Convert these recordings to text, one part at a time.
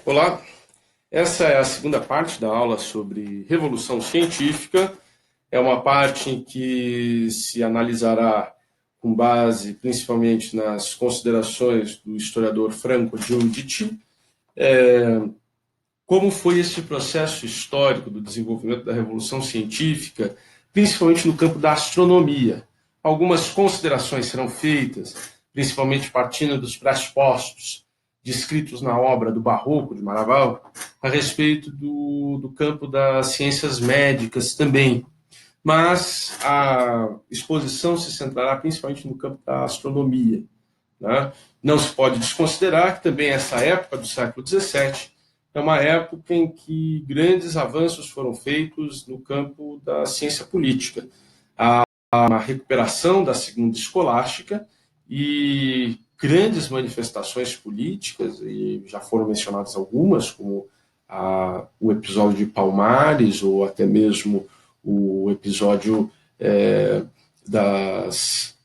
Olá, essa é a segunda parte da aula sobre Revolução Científica. É uma parte em que se analisará, com base principalmente nas considerações do historiador Franco Giudici, como foi esse processo histórico do desenvolvimento da Revolução Científica, principalmente no campo da astronomia. Algumas considerações serão feitas, principalmente partindo dos pressupostos descritos na obra do Barroco de Maraval, a respeito do campo das ciências médicas também. Mas a exposição se centrará principalmente no campo da astronomia. Né? Não se pode desconsiderar que também essa época do século XVII é uma época em que grandes avanços foram feitos no campo da ciência política. A recuperação da segunda escolástica e grandes manifestações políticas, e já foram mencionadas algumas, como o episódio de Palmares, ou até mesmo o episódio das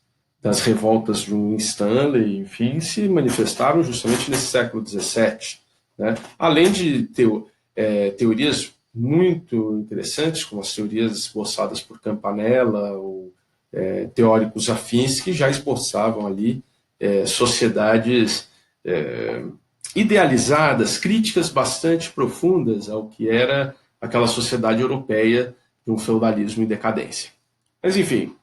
revoltas de Winstanley, enfim, se manifestaram justamente nesse século XVII. Né? Além de teorias muito interessantes, como as teorias esboçadas por Campanella, ou teóricos afins que já esboçavam ali sociedades idealizadas, críticas bastante profundas ao que era aquela sociedade europeia de um feudalismo em decadência. Mas, enfim,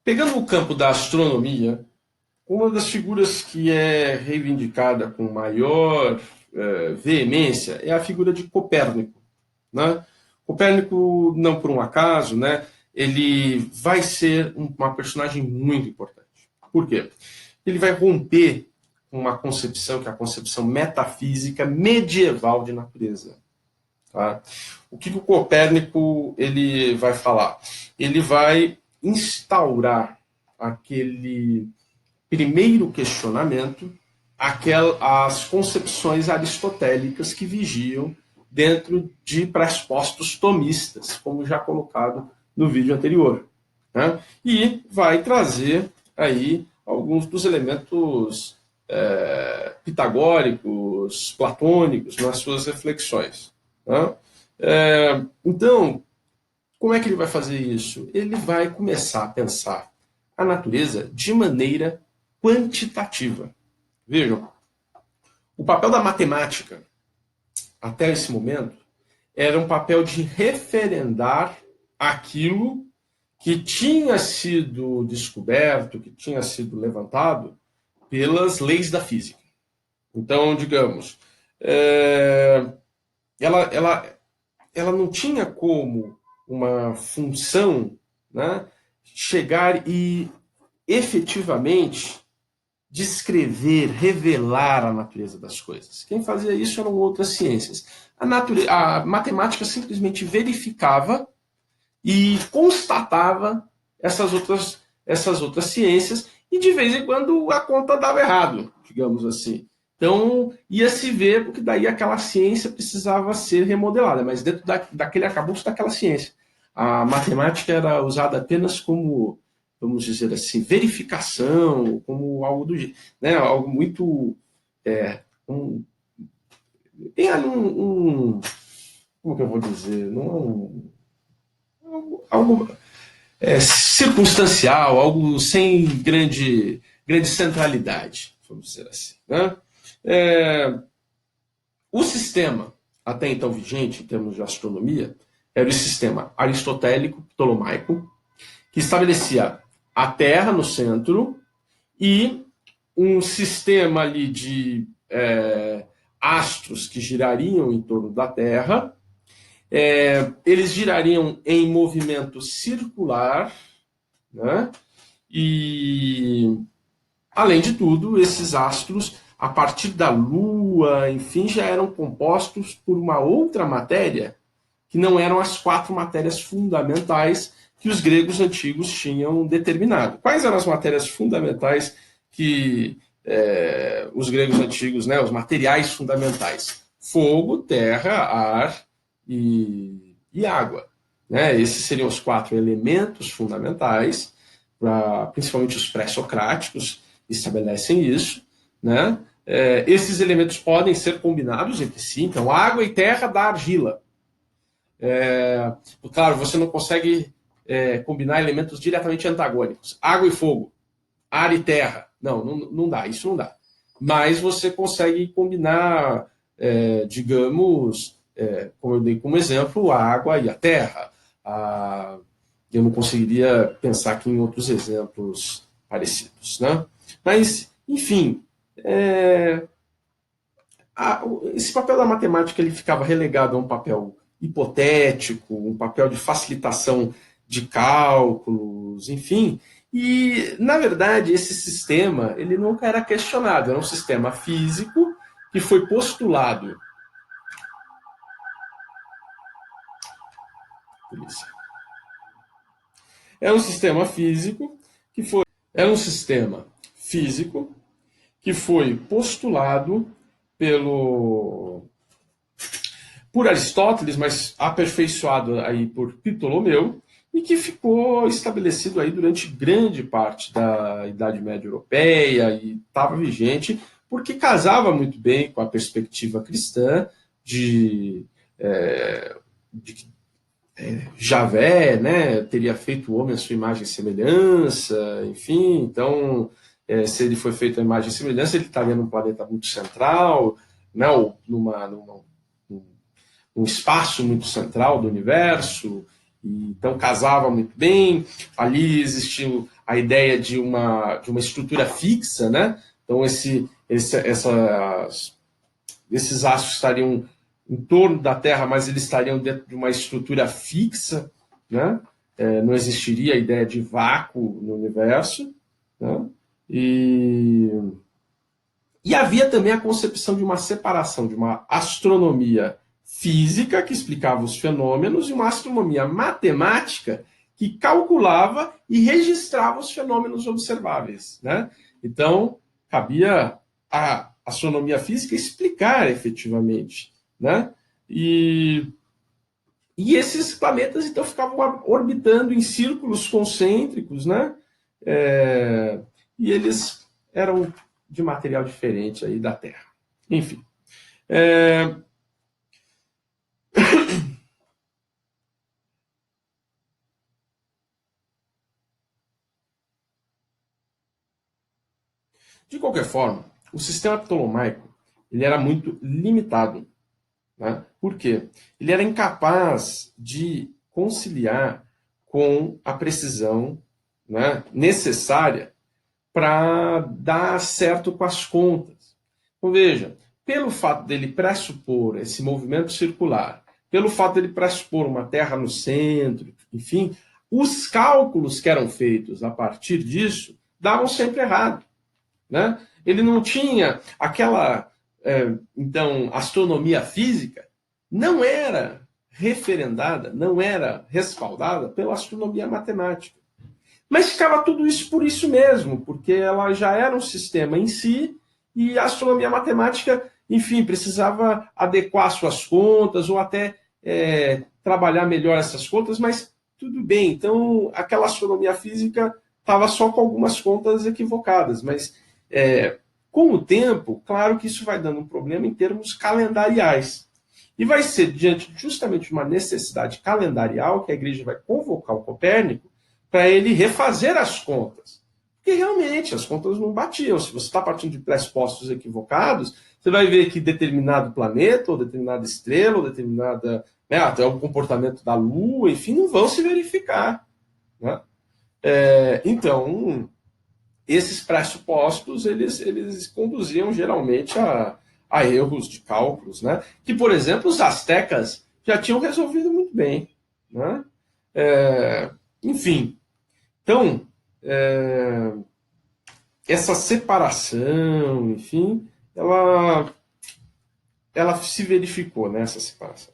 pegando o campo da astronomia, uma das figuras que é reivindicada com maior veemência é a figura de Copérnico. Né? Copérnico, não por um acaso, né, ele vai ser uma personagem muito importante. Por quê? Ele vai romper uma concepção, que é a concepção metafísica medieval de natureza. Tá? O que o Copérnico ele vai falar? Ele vai instaurar aquele primeiro questionamento, as concepções aristotélicas que vigiam dentro de pressupostos tomistas, como já colocado no vídeo anterior. Né? E vai trazer aí alguns dos elementos pitagóricos, platônicos, nas suas reflexões. Né? Então, como é que ele vai fazer isso? Ele vai começar a pensar a natureza de maneira quantitativa. Vejam, o papel da matemática, até esse momento, era um papel de referendar aquilo que tinha sido descoberto, que tinha sido levantado pelas leis da física. Então, digamos, ela não tinha como uma função, né, chegar e efetivamente descrever, revelar a natureza das coisas. Quem fazia isso eram outras ciências. A matemática simplesmente verificava e constatava essas outras ciências, e de vez em quando a conta dava errado, digamos assim. Então, ia se ver, porque daí aquela ciência precisava ser remodelada, mas dentro daquele arcabouço daquela ciência. A matemática era usada apenas como, vamos dizer assim, verificação, como algo do jeito, né? Algo muito tem ali como que eu vou dizer, não algo circunstancial, algo sem grande centralidade, vamos dizer assim. Né? O sistema até então vigente em termos de astronomia era o sistema aristotélico ptolomaico, que estabelecia a Terra no centro e um sistema ali de astros que girariam em torno da Terra. Eles girariam em movimento circular, né? E, além de tudo, esses astros, a partir da Lua, enfim, já eram compostos por uma outra matéria, que não eram as 4 matérias fundamentais que os gregos antigos tinham determinado. Quais eram as matérias fundamentais que os gregos antigos, né, os materiais fundamentais? Fogo, terra, ar e água. Né? Esses seriam os 4 elementos fundamentais, principalmente os pré-socráticos estabelecem isso, né? Esses elementos podem ser combinados entre si, então água e terra dá argila. Claro, você não consegue combinar elementos diretamente antagônicos. Água e fogo, ar e terra. Não dá, isso não dá. Mas você consegue combinar, digamos, como eu dei como exemplo, a água e a terra. Eu não conseguiria pensar aqui em outros exemplos parecidos, né? Mas, enfim, esse papel da matemática ele ficava relegado a um papel hipotético, um papel de facilitação de cálculos, enfim. E, na verdade, esse sistema ele nunca era questionado. Era um sistema físico que foi postulado. Era um sistema físico que foi. Era um sistema físico que foi postulado por Aristóteles, mas aperfeiçoado aí por Ptolomeu, e que ficou estabelecido aí durante grande parte da Idade Média Europeia e estava vigente porque casava muito bem com a perspectiva cristã de Javé, né, teria feito o homem à sua imagem e semelhança, enfim, então, se ele foi feito à imagem e semelhança, ele estaria num planeta muito central, né, ou num espaço muito central do universo, e, então casava muito bem, ali existiu a ideia de uma estrutura fixa, né, então esses astros estariam em torno da Terra, mas eles estariam dentro de uma estrutura fixa, né? Não existiria a ideia de vácuo no universo, né? E havia também a concepção de uma separação de uma astronomia física, que explicava os fenômenos, e uma astronomia matemática, que calculava e registrava os fenômenos observáveis, né? Então, cabia à astronomia física explicar efetivamente, né? E esses planetas então ficavam orbitando em círculos concêntricos, né? E eles eram de material diferente aí da Terra. Enfim. De qualquer forma, o sistema ptolomaico ele era muito limitado. Né? Por quê? Ele era incapaz de conciliar com a precisão, né, necessária para dar certo com as contas. Então, veja, pelo fato dele pressupor esse movimento circular, pelo fato dele pressupor uma Terra no centro, enfim, os cálculos que eram feitos a partir disso davam sempre errado. Né? Ele não tinha aquela então, astronomia física não era referendada, não era respaldada pela astronomia matemática. Mas ficava tudo isso por isso mesmo, porque ela já era um sistema em si e a astronomia matemática, enfim, precisava adequar suas contas ou até trabalhar melhor essas contas, mas tudo bem. Então, aquela astronomia física estava só com algumas contas equivocadas, mas com o tempo, claro que isso vai dando um problema em termos calendariais. E vai ser diante justamente de uma necessidade calendarial que a igreja vai convocar o Copérnico para ele refazer as contas. Porque realmente as contas não batiam. Se você está partindo de pressupostos equivocados, você vai ver que determinado planeta, ou determinada estrela, ou determinada. Né, até o comportamento da Lua, enfim, não vão se verificar. Né? Então, esses pressupostos eles conduziam geralmente a erros de cálculos, né? Que, por exemplo, os astecas já tinham resolvido muito bem. Né? Enfim, então, essa separação, enfim, ela se verificou nessa separação.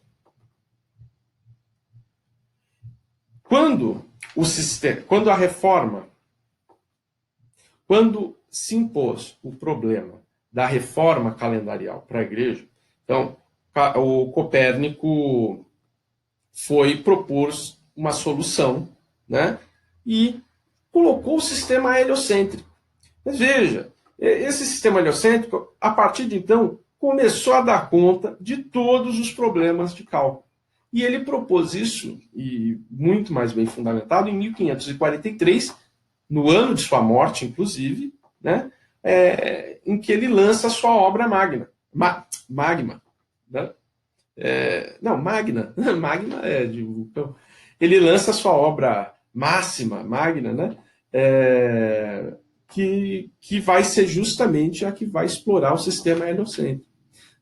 Quando a reforma, quando se impôs o problema da reforma calendarial para a igreja, então o Copérnico foi propor uma solução, né? E colocou o sistema heliocêntrico. Mas veja, Esse sistema heliocêntrico, a partir de então, começou a dar conta de todos os problemas de cálculo. E ele propôs isso, e muito mais bem fundamentado, em 1543, no ano de sua morte, inclusive, né, em que ele lança a sua obra magna. Magma. Né? Não, Magna. Magma é de vulcão. Ele lança a sua obra máxima, Magna, né? Que vai ser justamente a que vai explorar o sistema heliocêntrico.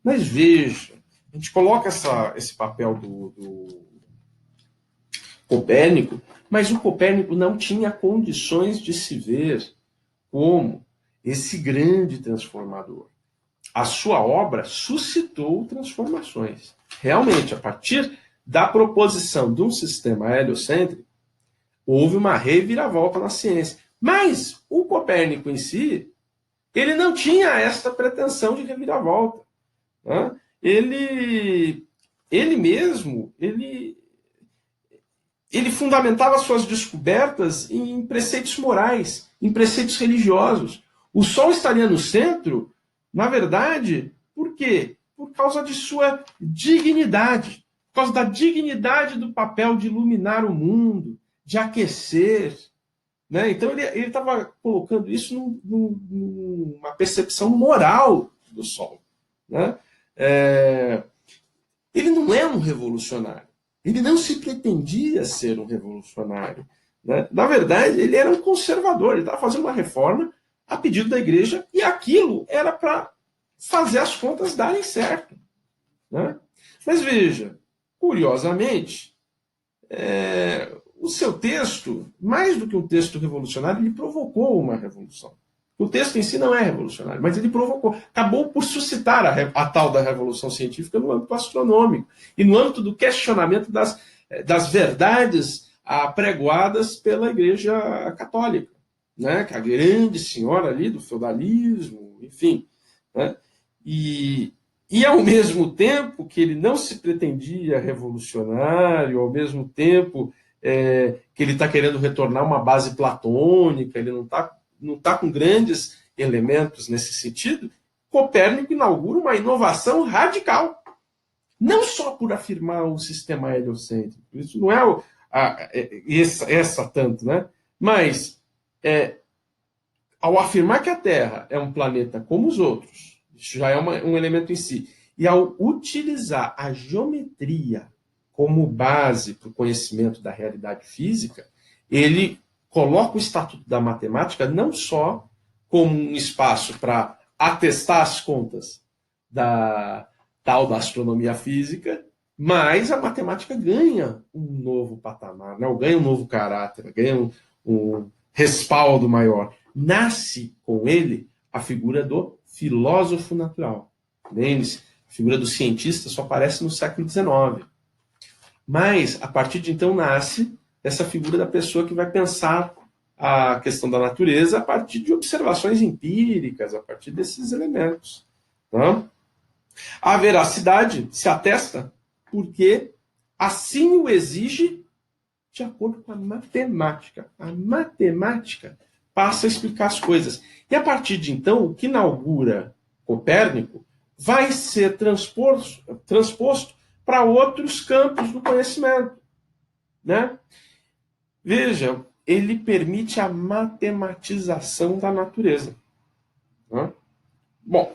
Mas veja, a gente coloca esse papel do Copérnico, mas o Copérnico não tinha condições de se ver como esse grande transformador. A sua obra suscitou transformações. Realmente, a partir da proposição de um sistema heliocêntrico, houve uma reviravolta na ciência. Mas o Copérnico em si, ele não tinha esta pretensão de reviravolta. Né? Ele mesmo, ele fundamentava suas descobertas em preceitos morais, em preceitos religiosos. O Sol estaria no centro, na verdade, por quê? Por causa de sua dignidade, por causa da dignidade do papel de iluminar o mundo, de aquecer. Né? Então ele estava colocando isso numa percepção moral do Sol. Né? Ele não é um revolucionário. Ele não se pretendia ser um revolucionário. Né? Na verdade, ele era um conservador. Ele estava fazendo uma reforma a pedido da igreja e aquilo era para fazer as contas darem certo. Né? Mas veja, curiosamente, o seu texto, mais do que um texto revolucionário, ele provocou uma revolução. O texto em si não é revolucionário, mas ele provocou. Acabou por suscitar a tal da revolução científica no âmbito astronômico e no âmbito do questionamento das verdades apregoadas pela Igreja Católica, né? Que é a grande senhora ali do feudalismo, enfim. Né? E ao mesmo tempo que ele não se pretendia revolucionário, ao mesmo tempo que ele está querendo retornar uma base platônica, ele não está com grandes elementos nesse sentido, Copérnico inaugura uma inovação radical. Não só por afirmar o sistema heliocêntrico, isso não é essa tanto, né? Mas ao afirmar que a Terra é um planeta como os outros, isso já é um elemento em si, e ao utilizar a geometria como base para o conhecimento da realidade física, ele coloca o Estatuto da Matemática não só como um espaço para atestar as contas da tal da astronomia física, mas a matemática ganha um novo patamar, né? Ganha um novo caráter, ganha um respaldo maior. Nasce com ele a figura do filósofo natural. Lembre-se, a figura do cientista só aparece no século XIX. Mas, a partir de então, nasce essa figura da pessoa que vai pensar a questão da natureza a partir de observações empíricas, a partir desses elementos. Tá? A veracidade se atesta porque assim o exige de acordo com a matemática. A matemática passa a explicar as coisas. E a partir de então, o que inaugura Copérnico vai ser transposto para outros campos do conhecimento. Né? Veja, ele permite a matematização da natureza. Né? Bom,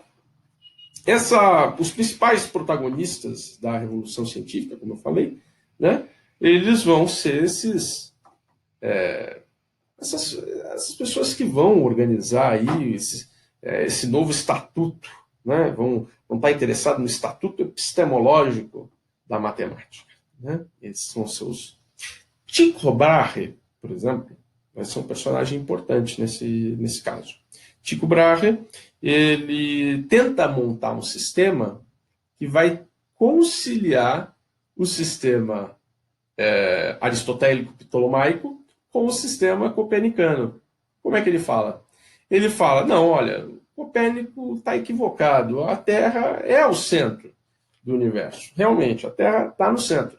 os principais protagonistas da Revolução Científica, como eu falei, né, eles vão ser essas pessoas que vão organizar aí esse novo estatuto, né, vão estar interessados no estatuto epistemológico da matemática. Né? Esses são seus... Tycho Brahe, por exemplo, vai ser um personagem importante nesse caso. Tycho Brahe, ele tenta montar um sistema que vai conciliar o sistema aristotélico ptolomaico com o sistema copernicano. Como é que ele fala? Ele fala, não, olha, Copérnico está equivocado, a Terra é o centro do universo. Realmente, a Terra está no centro.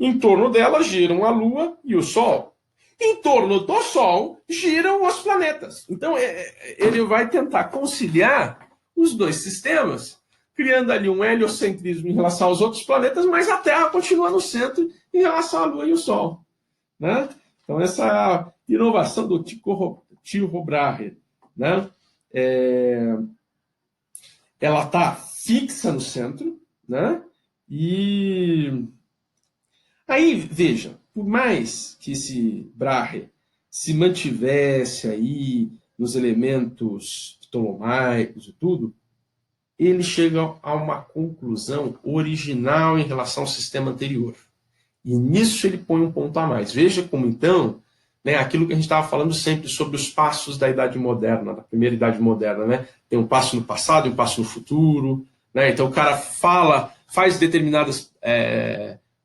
Em torno dela giram a Lua e o Sol. Em torno do Sol giram os planetas. Então, ele vai tentar conciliar os dois sistemas, criando ali um heliocentrismo em relação aos outros planetas, mas a Terra continua no centro em relação à Lua e o Sol. Né? Então, essa inovação do Tycho Brahe, né? Ela está fixa no centro, né? E aí, veja, por mais que esse Brahe se mantivesse aí nos elementos ptolomaicos e tudo, ele chega a uma conclusão original em relação ao sistema anterior. E nisso ele põe um ponto a mais. Veja como, então, né, aquilo que a gente estava falando sempre sobre os passos da Idade Moderna, da primeira Idade Moderna. Né? Tem um passo no passado e um passo no futuro. Né? Então o cara faz determinadas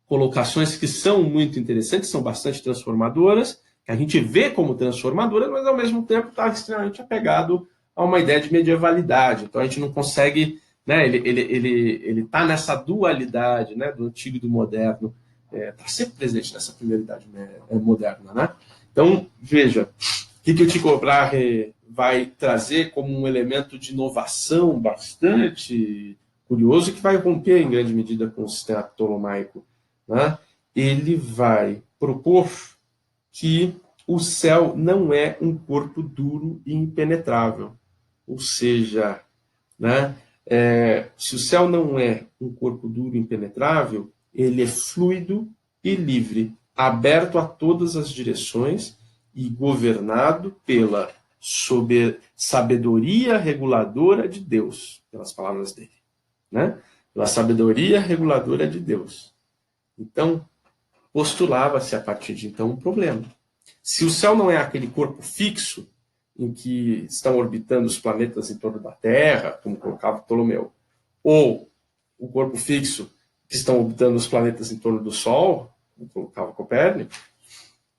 colocações que são muito interessantes, são bastante transformadoras, que a gente vê como transformadoras, mas ao mesmo tempo está extremamente apegado a uma ideia de medievalidade. Então a gente não consegue, né, ele está nessa dualidade, né, do antigo e do moderno, está sempre presente nessa primeira idade moderna. Né? Então, veja, o que o Tycho Brahe vai trazer como um elemento de inovação bastante curioso, que vai romper em grande medida com o sistema ptolomaico. Né? Ele vai propor que o céu não é um corpo duro e impenetrável. Ou seja, né, se o céu não é um corpo duro e impenetrável, ele é fluido e livre, aberto a todas as direções e governado pela sabedoria reguladora de Deus, pelas palavras dele. Né? Pela sabedoria reguladora de Deus. Então, postulava-se a partir de então um problema. Se o céu não é aquele corpo fixo em que estão orbitando os planetas em torno da Terra, como colocava Ptolomeu, ou o corpo fixo que estão orbitando os planetas em torno do Sol, como colocava Copérnico,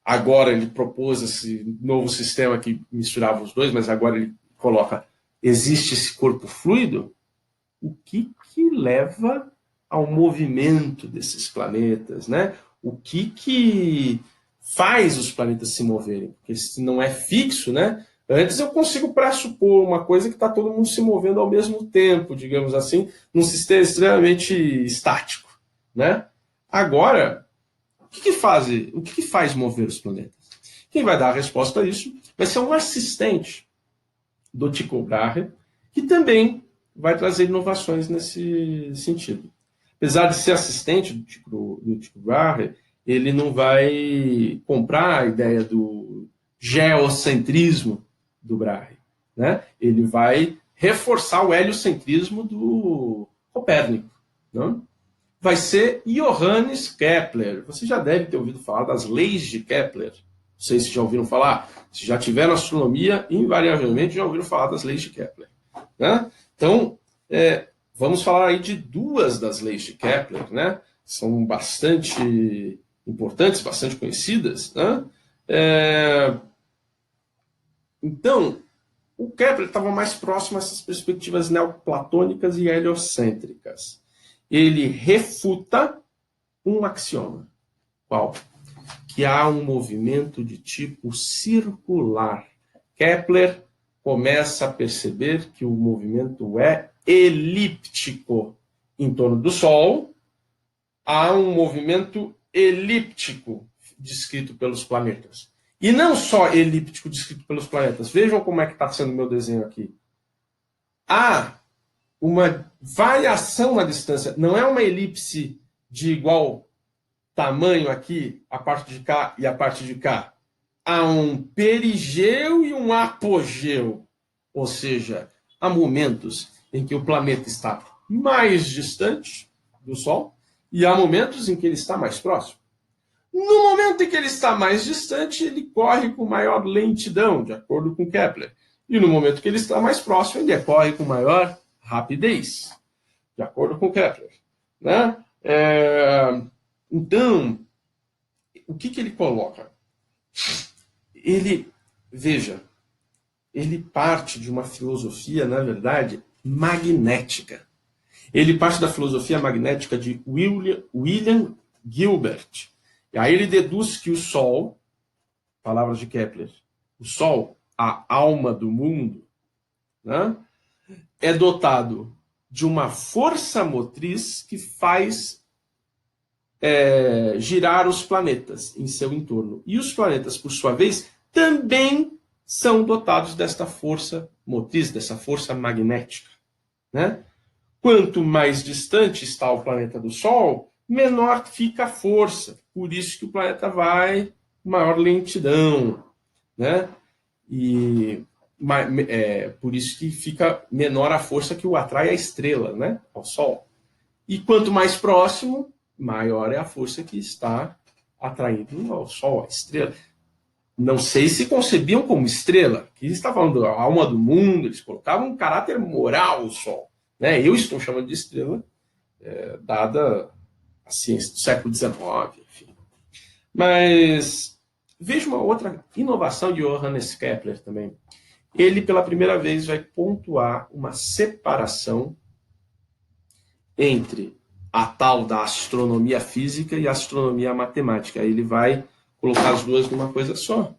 agora ele propôs esse novo sistema que misturava os dois, mas agora ele coloca, existe esse corpo fluido, o que leva ao movimento desses planetas, né? O que faz os planetas se moverem? Porque se não é fixo, né? Antes eu consigo pressupor uma coisa que está todo mundo se movendo ao mesmo tempo, digamos assim, num sistema extremamente estático, né? Agora, o que faz mover os planetas? Quem vai dar a resposta a isso vai ser um assistente do Tycho Brahe, que também vai trazer inovações nesse sentido. Apesar de ser assistente do Tycho Brahe, ele não vai comprar a ideia do geocentrismo do Brahe. Né? Ele vai reforçar o heliocentrismo do Copérnico. Né? Vai ser Johannes Kepler. Você já deve ter ouvido falar das leis de Kepler. Não sei se já ouviram falar. Se já tiveram astronomia, invariavelmente já ouviram falar das leis de Kepler. Né? Então, vamos falar aí de duas das leis de Kepler, né? São bastante importantes, bastante conhecidas. Né? Então, o Kepler estava mais próximo a essas perspectivas neoplatônicas e heliocêntricas. Ele refuta um axioma. Qual? Que há um movimento de tipo circular. Kepler começa a perceber que o movimento é elíptico em torno do Sol. Há um movimento elíptico descrito pelos planetas. E não só elíptico descrito pelos planetas. Vejam como é que está sendo o meu desenho aqui. Há uma variação na distância. Não é uma elipse de igual tamanho aqui, a parte de cá e a parte de cá. Há um perigeu e um apogeu. Ou seja, há momentos em que o planeta está mais distante do Sol e há momentos em que ele está mais próximo. No momento em que ele está mais distante, ele corre com maior lentidão, de acordo com Kepler. E no momento que ele está mais próximo, ele corre com maior rapidez, de acordo com Kepler. Né? Então, o que ele coloca? Veja, ele parte de uma filosofia, na verdade, magnética. Ele parte da filosofia magnética de William Gilbert. E aí ele deduz que o Sol palavras de Kepler, o Sol, a alma do mundo, né, é dotado de uma força motriz que faz girar os planetas em seu entorno. E os planetas, por sua vez, também são dotados desta força motriz, dessa força magnética, né? Quanto mais distante está o planeta do Sol, menor fica a força. Por isso que o planeta vai com maior lentidão, né? E por isso que fica menor a força que o atrai à estrela, né? Ao Sol. E quanto mais próximo, maior é a força que está atraindo ao Sol, a estrela. Não sei se concebiam como estrela, que está falando da alma do mundo, eles colocavam um caráter moral ao Sol. Né? Eu estou chamando de estrela, dada a ciência do século XIX, enfim. Mas veja uma outra inovação de Johannes Kepler também. Ele, pela primeira vez, vai pontuar uma separação entre a tal da astronomia física e a astronomia matemática. Ele vai colocar as duas numa coisa só.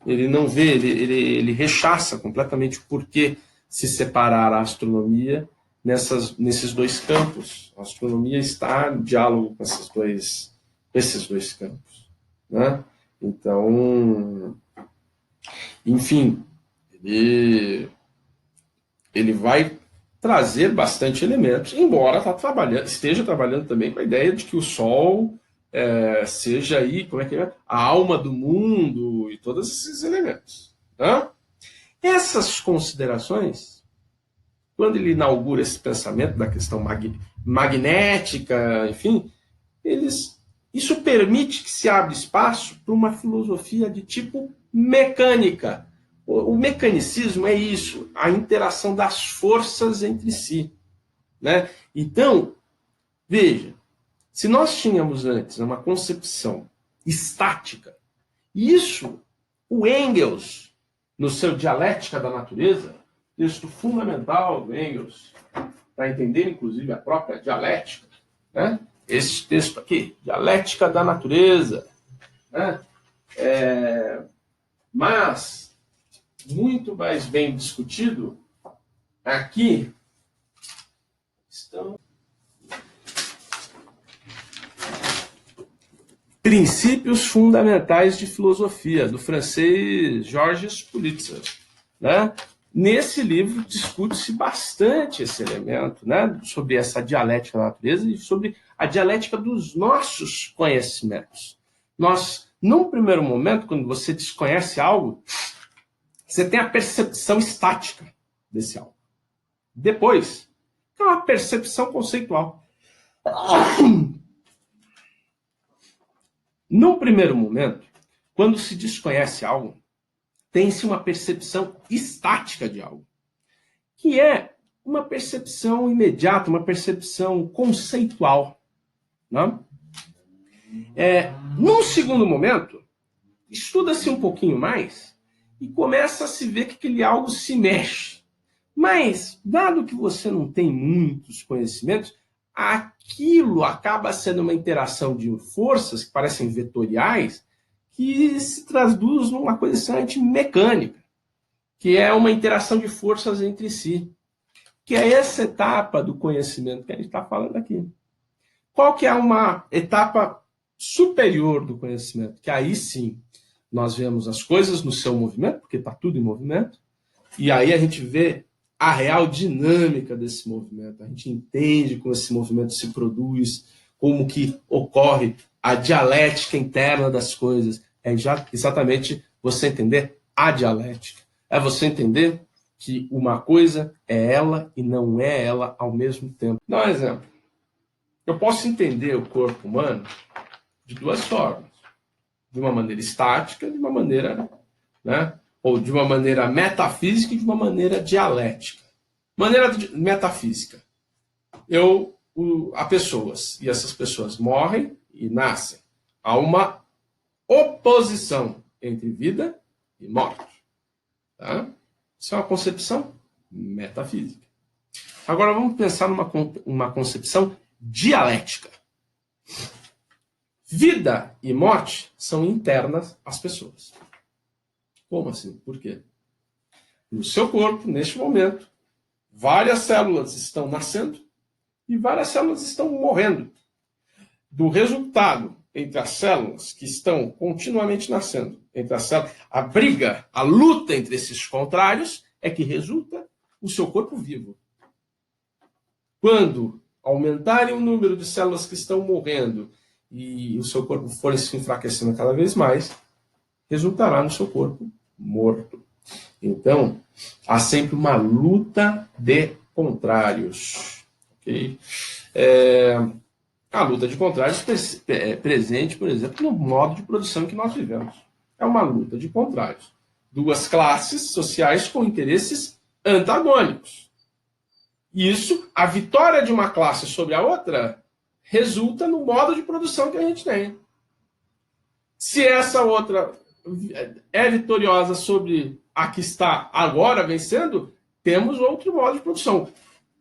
Ele não vê, ele rechaça completamente o porquê se separar a astronomia nesses dois campos. A astronomia está em diálogo com esses dois campos. Né? Então, enfim, ele vai trazer bastante elementos, embora esteja trabalhando também com a ideia de que o Sol seja aí, como é que é? A alma do mundo e todos esses elementos. Né? Essas considerações, quando ele inaugura esse pensamento da questão magnética, enfim, isso permite que se abra espaço para uma filosofia de tipo mecânica. O mecanicismo é isso, a interação das forças entre si. Né? Então, veja, se nós tínhamos antes uma concepção estática, isso o Engels, no seu Dialética da Natureza, texto fundamental do Engels, para entender inclusive a própria dialética, né? Esse texto aqui, Dialética da Natureza, né? Mas muito mais bem discutido aqui estão Princípios Fundamentais de Filosofia, do francês Georges Pulitzer. Né? Nesse livro discute-se bastante esse elemento, né? Sobre essa dialética da natureza e sobre a dialética dos nossos conhecimentos. Nós, num primeiro momento, quando você desconhece algo, você tem a percepção estática desse algo. Depois, é uma percepção conceitual. No primeiro momento, quando se desconhece algo, tem-se uma percepção estática de algo, que é uma percepção imediata, uma percepção conceitual. Né? Num segundo momento, estuda-se um pouquinho mais e começa a se ver que aquele algo se mexe. Mas, dado que você não tem muitos conhecimentos, aquilo acaba sendo uma interação de forças que parecem vetoriais, que se traduz numa coisa extremamente mecânica, que é uma interação de forças entre si, que é essa etapa do conhecimento que a gente está falando aqui. Qual que é uma etapa superior do conhecimento? Que aí sim, nós vemos as coisas no seu movimento, porque está tudo em movimento, e aí a gente vê a real dinâmica desse movimento. A gente entende como esse movimento se produz, como que ocorre a dialética interna das coisas. É exatamente você entender a dialética. É você entender que uma coisa é ela e não é ela ao mesmo tempo. Dá um exemplo. Eu posso entender o corpo humano de duas formas. De uma maneira estática, de uma maneira, né? Ou de uma maneira metafísica e de uma maneira dialética. Maneira metafísica. Há pessoas, e essas pessoas morrem e nascem. Há uma oposição entre vida e morte. Tá? Isso é uma concepção metafísica. Agora vamos pensar numa concepção dialética. Vida e morte são internas às pessoas. Como assim? Por quê? No seu corpo, neste momento, várias células estão nascendo e várias células estão morrendo. Do resultado entre as células que estão continuamente nascendo, entre as células, a briga, a luta entre esses contrários é que resulta o seu corpo vivo. Quando aumentarem o número de células que estão morrendo e o seu corpo for se enfraquecendo cada vez mais, resultará no seu corpo morto. Então, há sempre uma luta de contrários. Okay? A luta de contrários é presente, por exemplo, no modo de produção que nós vivemos. É uma luta de contrários. Duas classes sociais com interesses antagônicos. Isso, a vitória de uma classe sobre a outra, resulta no modo de produção que a gente tem. Se essa outra é vitoriosa sobre a que está agora vencendo, temos outro modo de produção.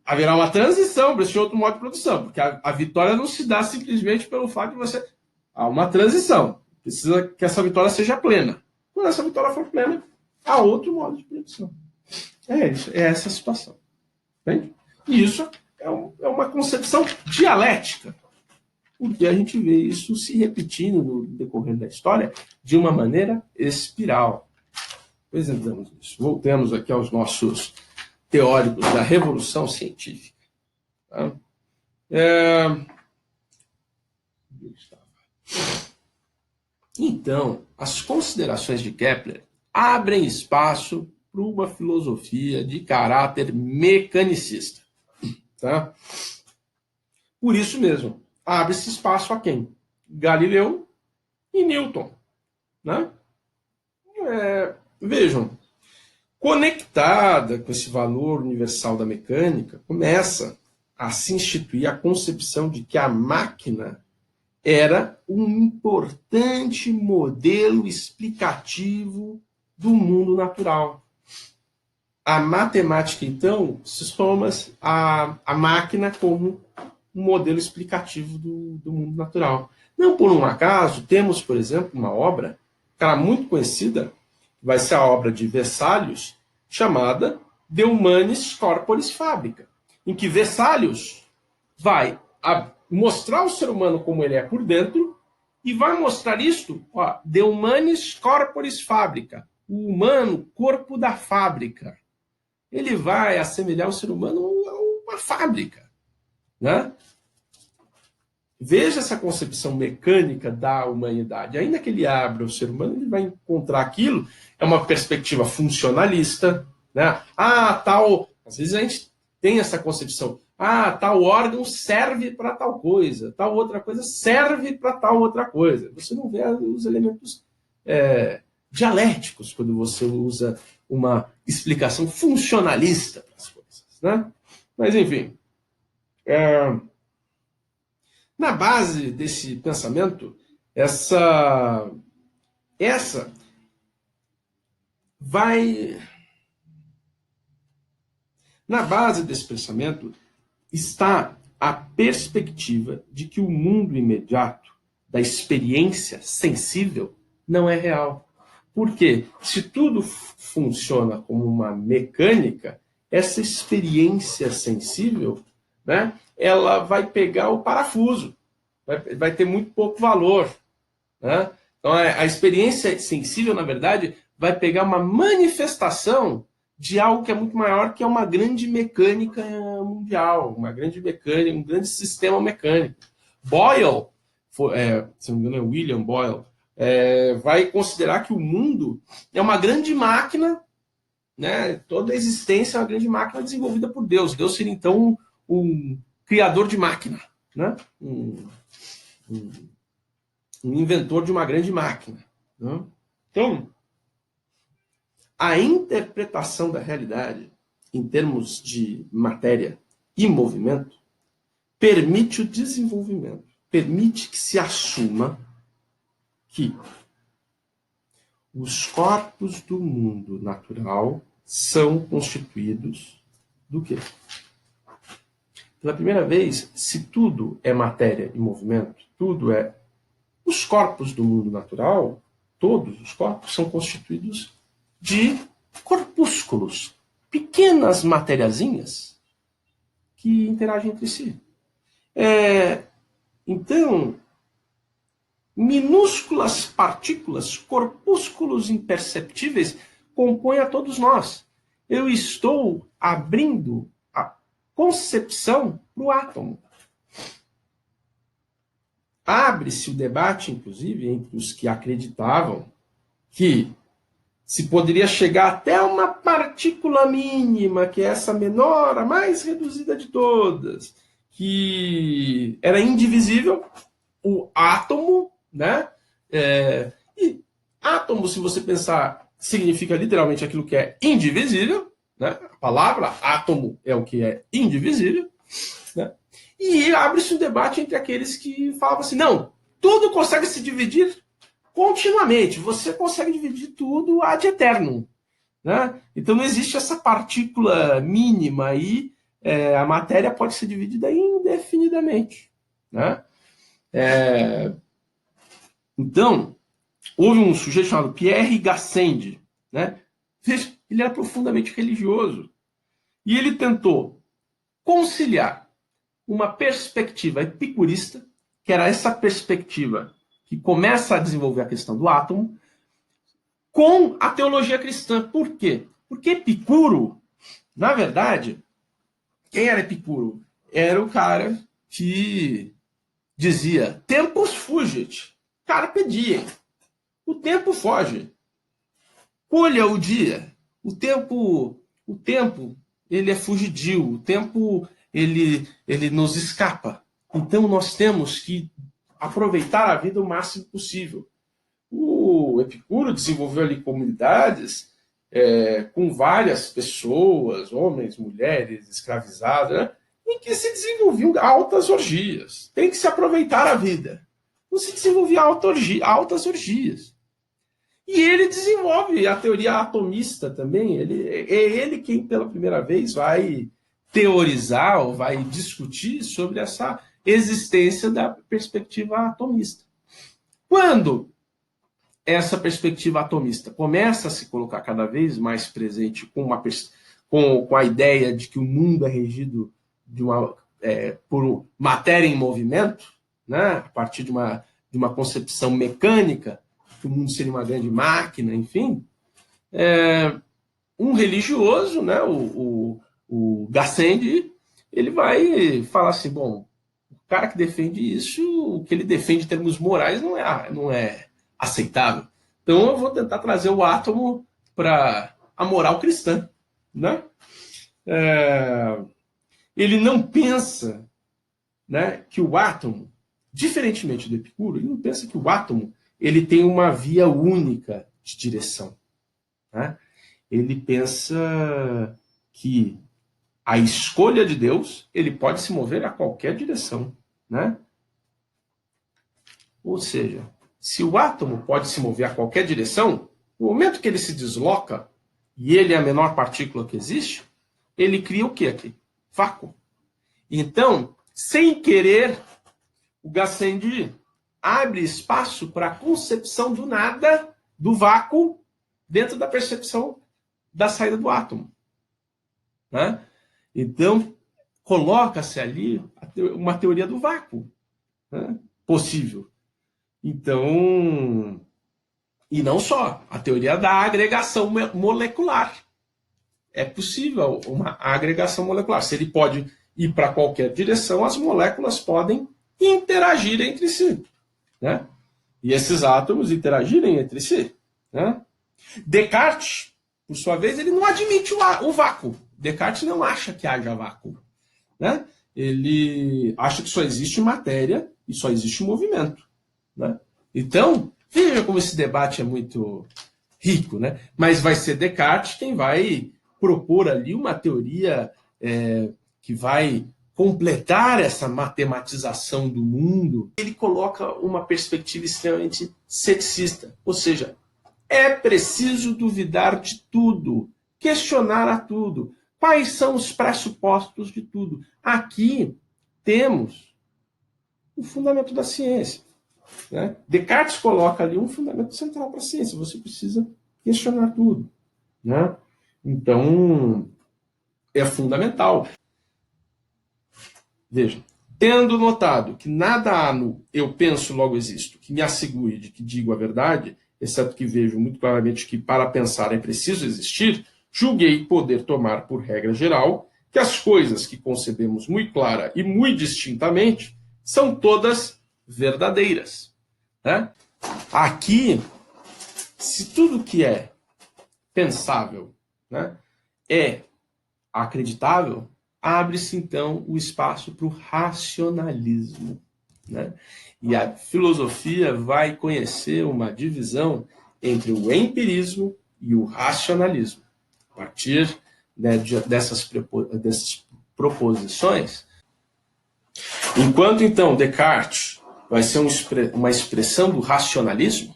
Haverá uma transição para esse outro modo de produção, porque a vitória não se dá simplesmente pelo fato de você... Há uma transição. Precisa que essa vitória seja plena. Quando essa vitória for plena, há outro modo de produção. É isso, é essa a situação. Entende? E isso é uma concepção dialética, porque a gente vê isso se repetindo no decorrer da história de uma maneira espiral. Apresentamos isso. Voltemos aqui aos nossos teóricos da revolução científica. Tá? Então, as considerações de Kepler abrem espaço para uma filosofia de caráter mecanicista. Tá? Por isso mesmo, abre-se espaço a quem? Galileu e Newton. Né? Vejam, conectada com esse valor universal da mecânica, começa a se instituir a concepção de que a máquina era um importante modelo explicativo do mundo natural. A matemática, então, se soma a máquina como um modelo explicativo do mundo natural. Não por um acaso, temos, por exemplo, uma obra, cara, muito conhecida, vai ser a obra de Vesalius, chamada De Humanis Corporis Fabrica, em que Vesalius vai mostrar o ser humano como ele é por dentro e vai mostrar isto, ó, De Humanis Corporis Fabrica, o humano, corpo da fábrica. Ele vai assemelhar o ser humano a uma fábrica. Né? Veja essa concepção mecânica da humanidade. Ainda que ele abra o ser humano, ele vai encontrar aquilo, é uma perspectiva funcionalista. Né? Às vezes a gente tem essa concepção. Tal órgão serve para tal coisa, tal outra coisa serve para tal outra coisa. Você não vê os elementos dialéticos quando você usa uma explicação funcionalista para as coisas. Né? Mas, enfim, na base desse pensamento, na base desse pensamento está a perspectiva de que o mundo imediato da experiência sensível não é real. Porque se tudo funciona como uma mecânica, essa experiência sensível, né, ela vai pegar o parafuso, vai ter muito pouco valor. Né? Então, a experiência sensível, na verdade, vai pegar uma manifestação de algo que é muito maior, que é uma grande mecânica mundial, uma grande mecânica, um grande sistema mecânico. Boyle, se não me engano é William Boyle, vai considerar que o mundo é uma grande máquina, né? Toda a existência é uma grande máquina desenvolvida por Deus. Deus seria, então, um criador de máquina, né? Um inventor de uma grande máquina. Né? Então, a interpretação da realidade, em termos de matéria e movimento, permite o desenvolvimento, permite que se assuma que os corpos do mundo natural são constituídos do quê? Pela primeira vez, se tudo é matéria e movimento, tudo é... Os corpos do mundo natural, todos os corpos, são constituídos de corpúsculos, pequenas materiazinhas que interagem entre si. Então, minúsculas partículas, corpúsculos imperceptíveis, compõem a todos nós. Eu estou abrindo a concepção para o átomo. Abre-se o debate, inclusive, entre os que acreditavam que se poderia chegar até uma partícula mínima, que é essa menor, a mais reduzida de todas, que era indivisível, o átomo, né? E átomo, se você pensar, significa literalmente aquilo que é indivisível, né? A palavra átomo é o que é indivisível, né? E abre-se um debate entre aqueles que falavam assim, não, tudo consegue se dividir continuamente, você consegue dividir tudo ad eternum, né? Então não existe essa partícula mínima aí, a matéria pode ser dividida indefinidamente, né? Então, houve um sujeito chamado Pierre Gassendi, né? Ele era profundamente religioso e ele tentou conciliar uma perspectiva epicurista, que era essa perspectiva que começa a desenvolver a questão do átomo, com a teologia cristã. Por quê? Porque Epicuro, na verdade, quem era Epicuro? Era o cara que dizia tempus fugit, carpe diem. O tempo foge. Colha o dia. O tempo, ele é fugidio. O tempo, ele nos escapa. Então nós temos que aproveitar a vida o máximo possível. O Epicuro desenvolveu ali comunidades com várias pessoas, homens, mulheres, escravizados, né, em que se desenvolviam altas orgias. Tem que se aproveitar a vida. Não se desenvolvia altas orgias. E ele desenvolve a teoria atomista também. É ele quem, pela primeira vez, vai teorizar ou vai discutir sobre essa existência da perspectiva atomista. Quando essa perspectiva atomista começa a se colocar cada vez mais presente com a ideia de que o mundo é regido por matéria em movimento, né, a partir de uma concepção mecânica, que o mundo seria uma grande máquina, enfim, um religioso, né, o Gassendi, ele vai falar assim, bom, o cara que defende isso, o que ele defende em termos morais não é aceitável. Então eu vou tentar trazer o átomo para a moral cristã, né? Ele não pensa, né, que o átomo, diferentemente do Epicuro, ele não pensa que o átomo ele tem uma via única de direção, né? Ele pensa que a escolha de Deus, ele pode se mover a qualquer direção, né? Ou seja, se o átomo pode se mover a qualquer direção, no momento que ele se desloca, e ele é a menor partícula que existe, ele cria o que aqui? Vácuo. Então, sem querer, o Gassendi abre espaço para a concepção do nada, do vácuo, dentro da percepção da saída do átomo, né? Então, coloca-se ali uma teoria do vácuo, né, possível. Então, e não só, a teoria da agregação molecular. É possível uma agregação molecular. Se ele pode ir para qualquer direção, as moléculas podem interagir entre si, né? E esses átomos interagirem entre si, né? Descartes, por sua vez, ele não admite o vácuo. Descartes não acha que haja vácuo, né? Ele acha que só existe matéria e só existe movimento, né? Então, veja como esse debate é muito rico, né? Mas vai ser Descartes quem vai propor ali uma teoria que vai completar essa matematização do mundo. Ele coloca uma perspectiva extremamente ceticista, ou seja, é preciso duvidar de tudo, questionar a tudo. Quais são os pressupostos de tudo? Aqui temos o fundamento da ciência, né? Descartes coloca ali um fundamento central para a ciência. Você precisa questionar tudo. né? Então, é fundamental. Veja, tendo notado que nada há no eu penso, logo existo, que me assegure de que digo a verdade, exceto que vejo muito claramente que para pensar é preciso existir, julguei poder tomar por regra geral que as coisas que concebemos muito clara e muito distintamente são todas verdadeiras. Né? Aqui, se tudo que é pensável, né, é acreditável, abre-se então o espaço para o racionalismo. Né? E a filosofia vai conhecer uma divisão entre o empirismo e o racionalismo. A partir, né, dessas proposições, enquanto então Descartes vai ser uma expressão do racionalismo,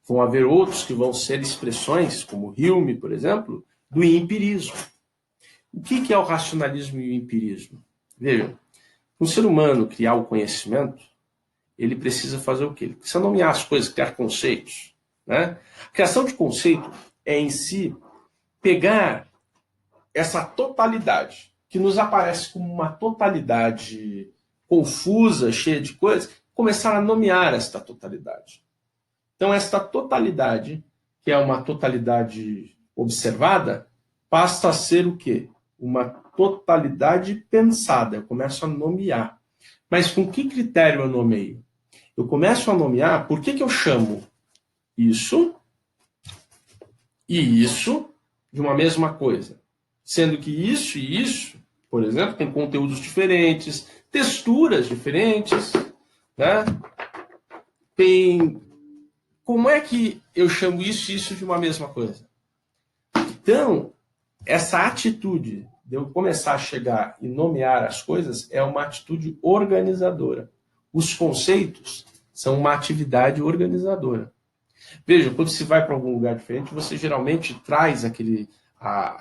vão haver outros que vão ser expressões, como Hume, por exemplo, do empirismo. O que é o racionalismo e o empirismo? Vejam, para o ser humano criar o conhecimento, ele precisa fazer o quê? Ele precisa nomear as coisas, criar conceitos. Né? A criação de conceito é, em si, pegar essa totalidade, que nos aparece como uma totalidade confusa, cheia de coisas, começar a nomear esta totalidade. Então, esta totalidade, que é uma totalidade observada, passa a ser o quê? Uma totalidade pensada. Eu começo a nomear. Mas com que critério eu nomeio? Eu começo a nomear por que eu chamo isso e isso de uma mesma coisa. Sendo que isso e isso, por exemplo, tem conteúdos diferentes, texturas diferentes, né? Tem... Como é que eu chamo isso e isso de uma mesma coisa? Então, essa atitude de eu começar a chegar e nomear as coisas é uma atitude organizadora. Os conceitos são uma atividade organizadora. Veja, quando você vai para algum lugar diferente, você geralmente traz aquele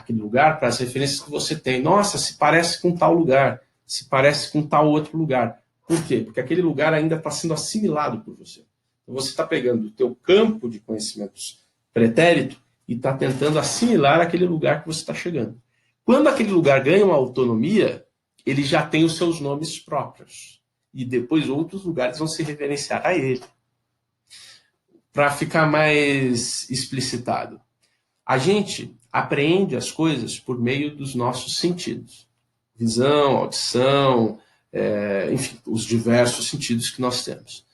lugar para as referências que você tem. Nossa, se parece com tal lugar, se parece com tal outro lugar. Por quê? Porque aquele lugar ainda está sendo assimilado por você. Então você está pegando o teu campo de conhecimentos pretérito e está tentando assimilar aquele lugar que você está chegando. Quando aquele lugar ganha uma autonomia, ele já tem os seus nomes próprios. E depois outros lugares vão se reverenciar a ele. Para ficar mais explicitado, a gente apreende as coisas por meio dos nossos sentidos. Visão, audição, enfim, os diversos sentidos que nós temos.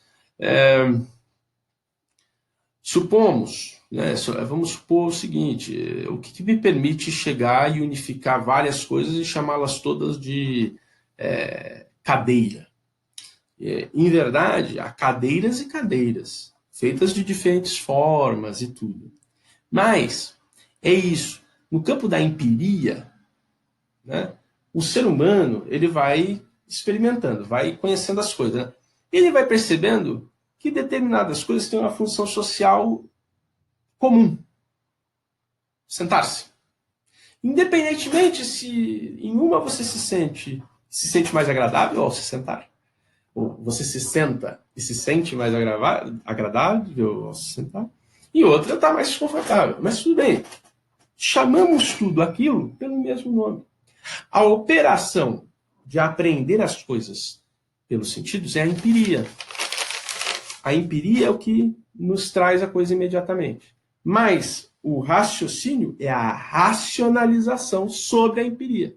Supomos, né, vamos supor o seguinte, o que me permite chegar e unificar várias coisas e chamá-las todas de cadeira. Em verdade, há cadeiras e cadeiras, feitas de diferentes formas e tudo. Mas é isso. No campo da empiria, né, o ser humano ele vai experimentando, vai conhecendo as coisas. Né? Ele vai percebendo que determinadas coisas têm uma função social comum. Sentar-se. Independentemente se em uma você se sente mais agradável ao se sentar. Ou você se senta e se sente mais agradável ao se sentar. E outra está mais desconfortável. Mas tudo bem. Chamamos tudo aquilo pelo mesmo nome. A operação de aprender as coisas pelos sentidos é a empiria. A empiria é o que nos traz a coisa imediatamente. Mas o raciocínio é a racionalização sobre a empiria.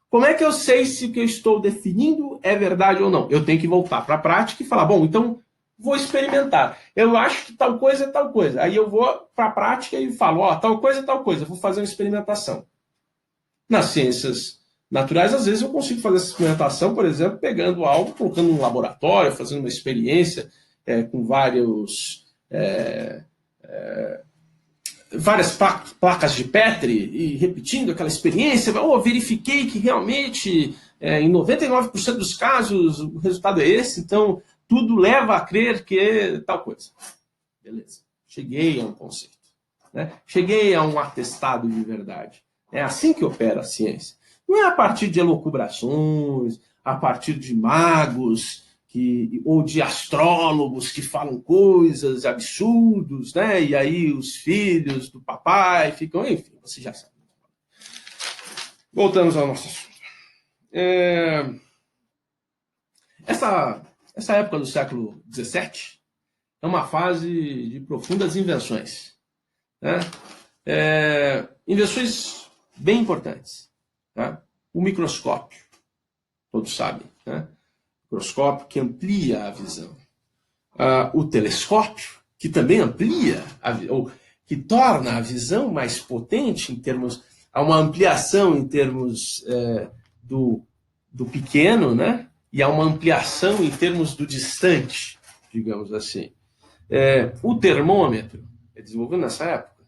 Como é que eu sei se o que eu estou definindo é verdade ou não? Eu tenho que voltar para a prática e falar, bom, então vou experimentar. Eu acho que tal coisa é tal coisa. Aí eu vou para a prática e falo, ó, tal coisa é tal coisa. Vou fazer uma experimentação. Nas ciências naturais, às vezes eu consigo fazer essa experimentação, por exemplo, pegando algo, colocando num laboratório, fazendo uma experiência com várias placas de Petri e repetindo aquela experiência. Verifiquei que realmente, em 99% dos casos, o resultado é esse, então tudo leva a crer que tal coisa. Beleza. Cheguei a um conceito. Né? Cheguei a um atestado de verdade. É assim que opera a ciência. Não é a partir de elucubrações, a partir de magos ou de astrólogos que falam coisas absurdos, né? E aí os filhos do papai ficam, enfim, você já sabe. Voltamos ao nosso assunto. Essa época do século XVII é uma fase de profundas invenções, né? Invenções bem importantes, tá? O microscópio, todos sabem, né? O microscópio que amplia a visão. O telescópio, que também amplia, ou que torna a visão mais potente em termos, há uma ampliação em termos do pequeno, né? E há uma ampliação em termos do distante, digamos assim. O termômetro é desenvolvido nessa época,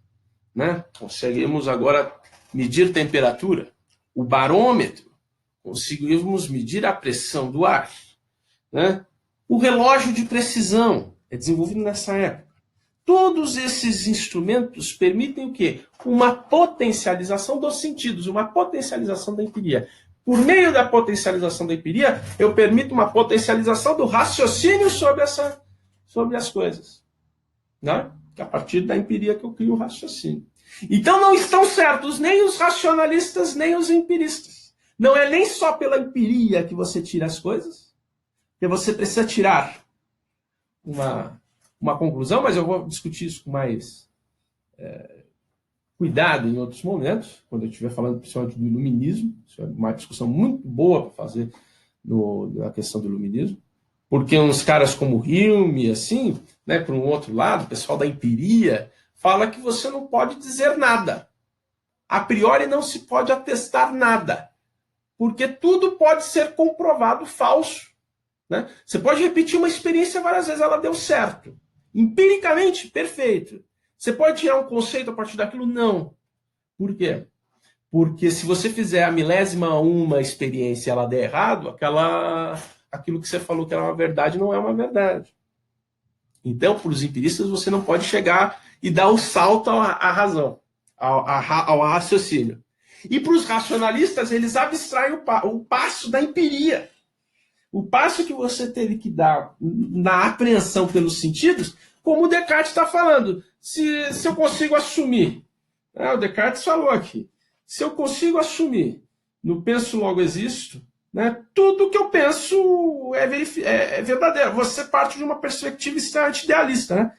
né? Conseguimos agora medir temperatura. O barômetro, conseguimos medir a pressão do ar, né? O relógio de precisão é desenvolvido nessa época. Todos esses instrumentos permitem o quê? Uma potencialização dos sentidos, uma potencialização da empiria. Por meio da potencialização da empiria, eu permito uma potencialização do raciocínio sobre as coisas, né? A partir da empiria que eu crio o raciocínio. Então não estão certos nem os racionalistas, nem os empiristas. Não é nem só pela empiria que você tira as coisas, porque você precisa tirar uma conclusão, mas eu vou discutir isso com mais cuidado em outros momentos, quando eu estiver falando principalmente do iluminismo. Isso é uma discussão muito boa para fazer na questão do iluminismo, porque uns caras como Hume, assim, né, por um outro lado, o pessoal da empiria, fala que você não pode dizer nada. A priori não se pode atestar nada, porque tudo pode ser comprovado falso, né? Você pode repetir uma experiência várias vezes, ela deu certo. Empiricamente, perfeito. Você pode tirar um conceito a partir daquilo? Não. Por quê? Porque se você fizer a 1000ª experiência e ela der errado, aquilo que você falou que era uma verdade não é uma verdade. Então, para os empiristas, você não pode chegar e dar o salto à razão, ao raciocínio. E para os racionalistas, eles abstraem o passo da empiria. O passo que você teve que dar na apreensão pelos sentidos, como o Descartes está falando. Se eu consigo assumir, o Descartes falou aqui, se eu consigo assumir, no penso logo existo, né, tudo que eu penso é verdadeiro. Você parte de uma perspectiva extremamente idealista. Né?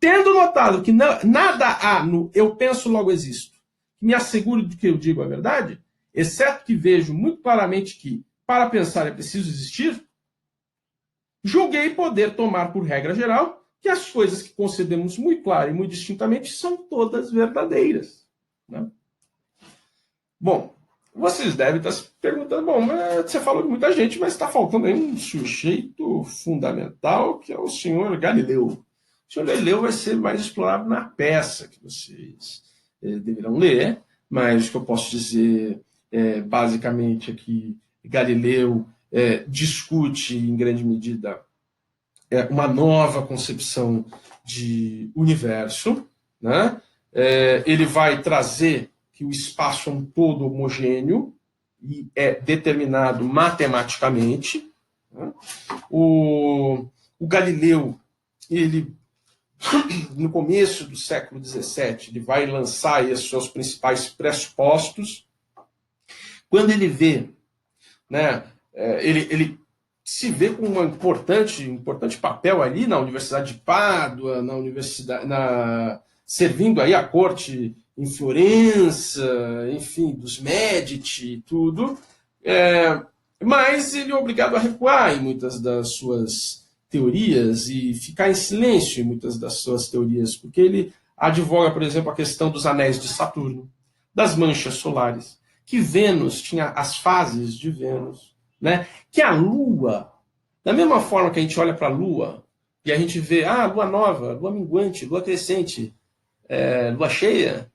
Tendo notado que nada há no eu penso logo existo que me assegure de que eu digo a verdade, exceto que vejo muito claramente que para pensar é preciso existir, julguei poder tomar por regra geral que as coisas que concebemos muito clara e muito distintamente são todas verdadeiras. Né? Bom, vocês devem estar se perguntando, você falou de muita gente, mas está faltando aí um sujeito fundamental, que é o senhor Galileu. O senhor Galileu vai ser mais explorado na peça que vocês deverão ler, mas o que eu posso dizer basicamente é que Galileu discute, em grande medida, uma nova concepção de universo. Né? Ele vai trazer que o espaço é um todo homogêneo e é determinado matematicamente. Né? O Galileu, ele, no começo do século XVII, ele vai lançar os seus principais pressupostos. Quando ele vê, né, ele se vê com um importante papel ali na Universidade de Pádua, servindo aí a corte em Florença, enfim, dos Médici e tudo, mas ele é obrigado a recuar em muitas das suas teorias e ficar em silêncio em muitas das suas teorias, porque ele advoga, por exemplo, a questão dos anéis de Saturno, das manchas solares, que Vênus tinha as fases de Vênus, né? Que a Lua, da mesma forma que a gente olha para a Lua e a gente vê Lua nova, Lua minguante, Lua crescente, Lua cheia,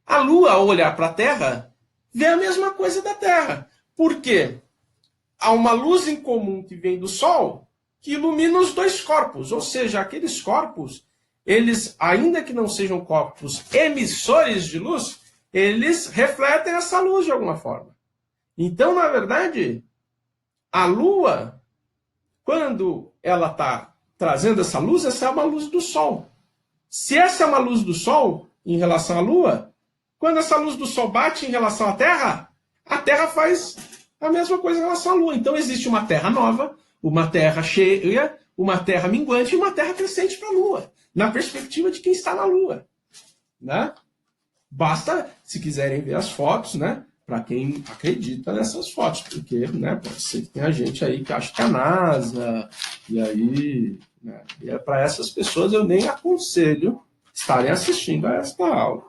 a Lua, ao olhar para a Terra, vê a mesma coisa da Terra. Por quê? Há uma luz em comum que vem do Sol que ilumina os dois corpos, ou seja, aqueles corpos, eles, ainda que não sejam corpos emissores de luz, eles refletem essa luz de alguma forma. Então, na verdade, a Lua Quando ela está trazendo essa luz é uma luz do Sol. Se essa é uma luz do Sol em relação à Lua, quando essa luz do Sol bate em relação à Terra, a Terra faz a mesma coisa em relação à Lua. Então existe uma Terra nova, uma Terra cheia, uma Terra minguante e uma Terra crescente para a Lua, na perspectiva de quem está na Lua. Né? Basta, se quiserem ver as fotos, né? Para quem acredita nessas fotos, porque né, pode ser que tenha gente aí que acha que é a NASA, e aí, né, e para essas pessoas eu nem aconselho estarem assistindo a esta aula.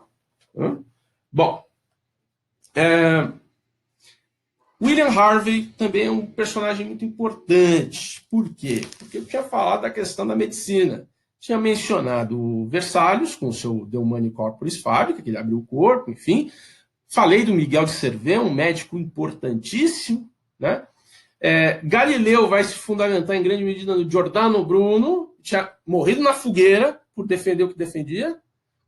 Né? Bom, William Harvey também é um personagem muito importante. Por quê? Porque eu tinha falado da questão da medicina. Tinha mencionado o Versalhes, com o seu De Humani Corporis Fabrica, que ele abriu o corpo, enfim. Falei do Miguel de Cervé, um médico importantíssimo. Né? Galileu vai se fundamentar em grande medida no Giordano Bruno, tinha morrido na fogueira por defender o que defendia.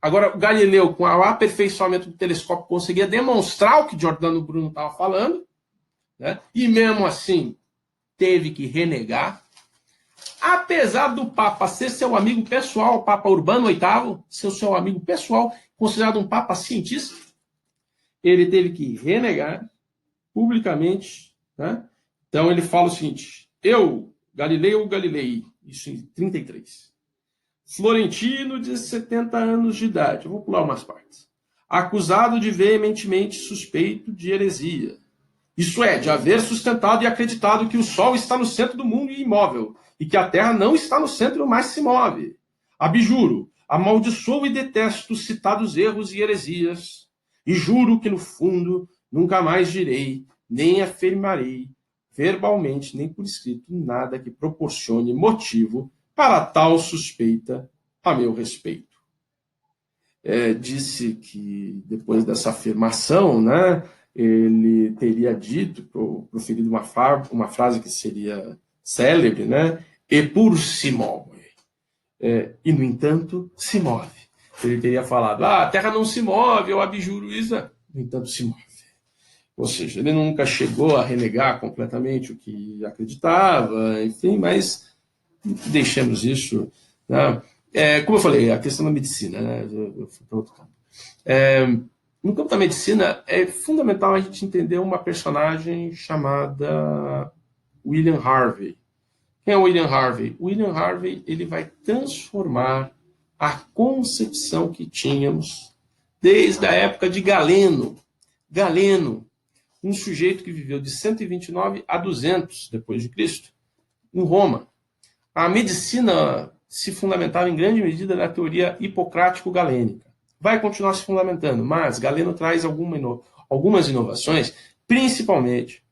Agora, o Galileu, com o aperfeiçoamento do telescópio, conseguia demonstrar o que Giordano Bruno estava falando. Né? E mesmo assim, teve que renegar. Apesar do Papa ser seu amigo pessoal, o Papa Urbano VIII, ser seu amigo pessoal, considerado um Papa cientista, ele teve que renegar publicamente. Né? Então ele fala o seguinte: eu, Galileu Galilei, isso em 33, florentino de 70 anos de idade, eu vou pular umas partes, acusado de veementemente suspeito de heresia. Isso é, de haver sustentado e acreditado que o Sol está no centro do mundo e imóvel, e que a Terra não está no centro, mas se move. Abjuro, amaldiçoo e detesto os citados erros e heresias, e juro que, no fundo, nunca mais direi, nem afirmarei, verbalmente, nem por escrito, nada que proporcione motivo para tal suspeita a meu respeito. Disse que, depois dessa afirmação, né, ele teria dito, proferido uma frase que seria célebre, né? Eppur si move. E, no entanto, se move. Ele teria falado, a Terra não se move, eu abjuro isso. No entanto, se move. Ou seja, ele nunca chegou a renegar completamente o que acreditava, enfim, mas deixemos isso. Né? Como eu falei, a questão da medicina, né? Eu fui para outro campo. No campo da medicina, é fundamental a gente entender uma personagem chamada William Harvey. Quem é o William Harvey? William Harvey ele vai transformar a concepção que tínhamos desde a época de Galeno. Galeno, um sujeito que viveu de 129 a 200 depois de Cristo, em Roma. A medicina se fundamentava em grande medida na teoria hipocrático-galênica. Vai continuar se fundamentando, mas Galeno traz algumas inovações, principalmente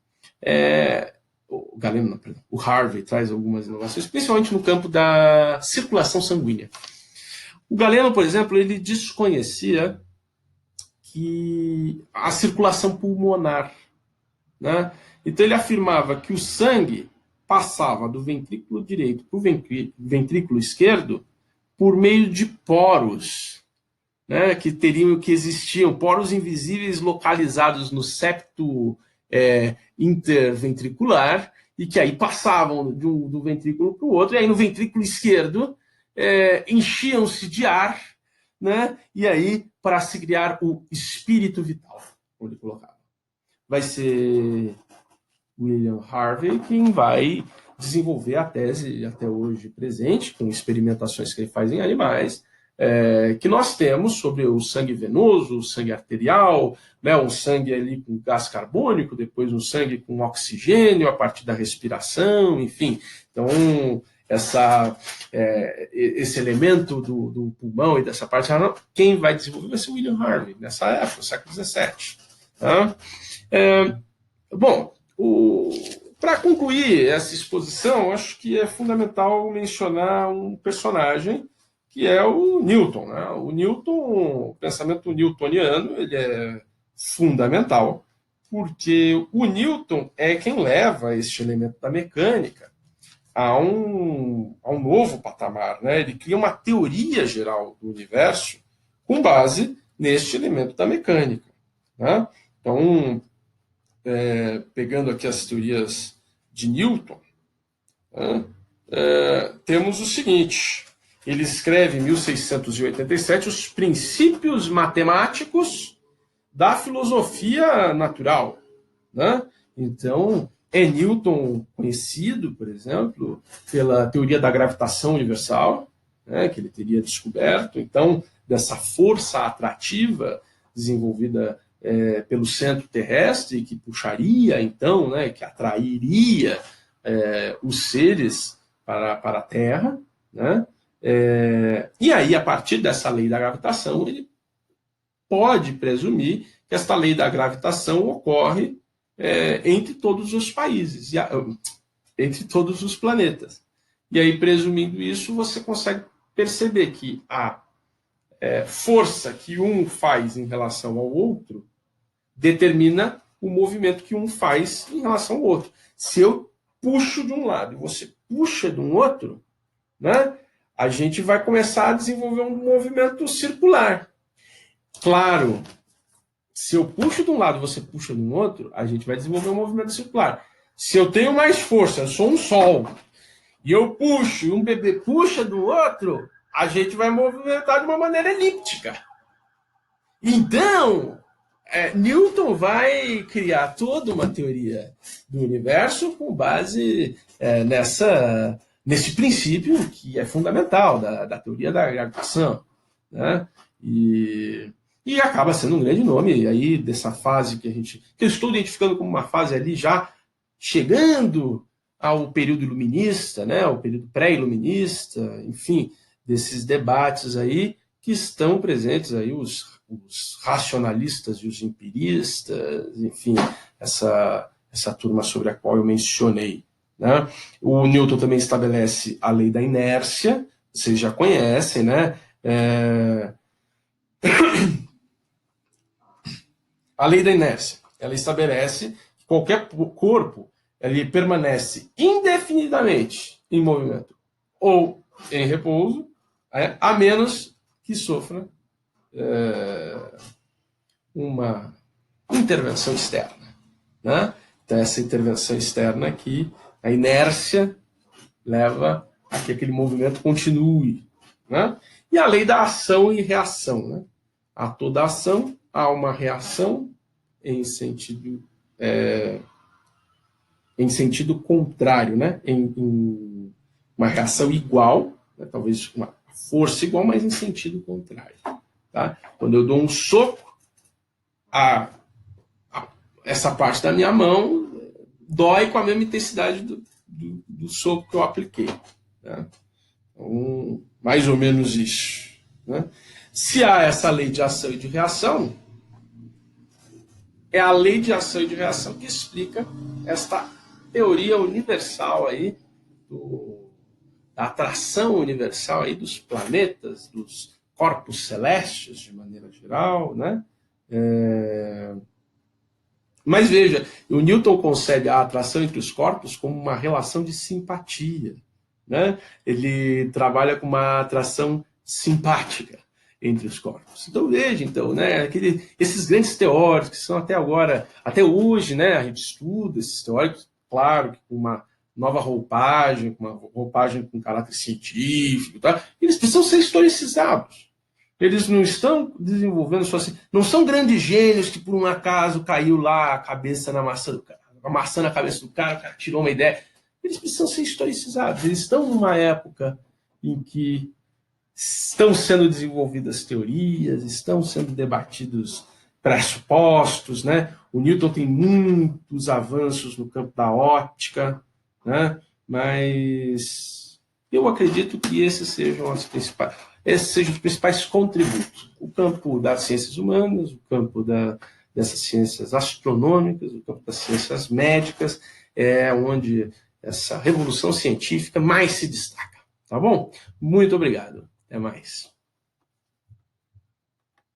o Harvey traz algumas inovações, principalmente no campo da circulação sanguínea. O Galeno, por exemplo, ele desconhecia que a circulação pulmonar. Né? Então ele afirmava que o sangue passava do ventrículo direito para o ventrículo esquerdo por meio de poros, né, que existiam, poros invisíveis localizados no septo interventricular, e que aí passavam do ventrículo para o outro, e aí no ventrículo esquerdo enchiam-se de ar, né, e aí para se criar o espírito vital, onde ele colocava. Vai ser William Harvey quem vai desenvolver a tese até hoje presente, com experimentações que ele faz em animais, que nós temos sobre o sangue venoso, o sangue arterial, né, um sangue ali com gás carbônico, depois um sangue com oxigênio a partir da respiração, enfim. Então, esse elemento do pulmão e dessa parte, quem vai desenvolver vai ser o William Harvey, nessa época, século XVII. Tá? Bom, para concluir essa exposição, acho que é fundamental mencionar um personagem que é o Newton. Né? O Newton, o pensamento newtoniano, ele é fundamental, porque o Newton é quem leva este elemento da mecânica a um novo patamar. Né? Ele cria uma teoria geral do universo com base neste elemento da mecânica. Né? Então, pegando aqui as teorias de Newton, né? Temos o seguinte, ele escreve em 1687 os princípios matemáticos da filosofia natural, né? Então, é Newton conhecido, por exemplo, pela teoria da gravitação universal, né, que ele teria descoberto, então, dessa força atrativa desenvolvida pelo centro terrestre, que puxaria, então, né, que atrairia os seres para a Terra, né? E aí, a partir dessa lei da gravitação, ele pode presumir que esta lei da gravitação ocorre entre todos os países, entre todos os planetas. E aí, presumindo isso, você consegue perceber que a força que um faz em relação ao outro determina o movimento que um faz em relação ao outro. Se eu puxo de um lado e você puxa de um outro, né, a gente vai começar a desenvolver um movimento circular. Claro, se eu puxo de um lado e você puxa de um outro, a gente vai desenvolver um movimento circular. Se eu tenho mais força, eu sou um sol, e eu puxo, e um bebê puxa do outro, a gente vai movimentar de uma maneira elíptica. Então, Newton vai criar toda uma teoria do universo com base nesse princípio que é fundamental da teoria da gravitação, né? E acaba sendo um grande nome aí dessa fase que eu estou identificando como uma fase ali já chegando ao período iluminista, né? Ao período pré-iluminista, enfim, desses debates aí que estão presentes aí os racionalistas e os empiristas, enfim, essa turma sobre a qual eu mencionei, né? O Newton também estabelece a lei da inércia, vocês já conhecem, né? A lei da inércia, ela estabelece que qualquer corpo ele permanece indefinidamente em movimento ou em repouso, a menos que sofra uma intervenção externa, né? Então, essa intervenção externa aqui, a inércia leva a que aquele movimento continue, né? E a lei da ação e reação, né? A toda ação há uma reação em sentido contrário, né? Em uma reação igual, né? Talvez uma força igual, mas em sentido contrário. Tá? Quando eu dou um soco, essa parte da minha mão dói com a mesma intensidade do soco que eu apliquei. Né? Então, mais ou menos isso. Né? Se há essa lei de ação e de reação, é a lei de ação e de reação que explica esta teoria universal aí, da atração universal aí dos planetas, dos corpos celestes, de maneira geral, né? Mas veja, o Newton concebe a atração entre os corpos como uma relação de simpatia, né? Ele trabalha com uma atração simpática entre os corpos. Então veja, então, né, esses grandes teóricos que são até hoje, né, a gente estuda esses teóricos, claro, que com uma nova roupagem, com caráter científico, tá? Eles precisam ser historicizados. Eles não estão desenvolvendo não são grandes gênios que por um acaso caiu lá a cabeça na maçã do cara, a maçã na cabeça do cara, o cara tirou uma ideia. Eles precisam ser historicizados. Eles estão numa época em que estão sendo desenvolvidas teorias, estão sendo debatidos pressupostos, né? O Newton tem muitos avanços no campo da óptica, né? Mas eu acredito que esses sejam os principais contributos. O campo das ciências humanas, o campo dessas ciências astronômicas, o campo das ciências médicas, é onde essa revolução científica mais se destaca. Tá bom? Muito obrigado. Até mais.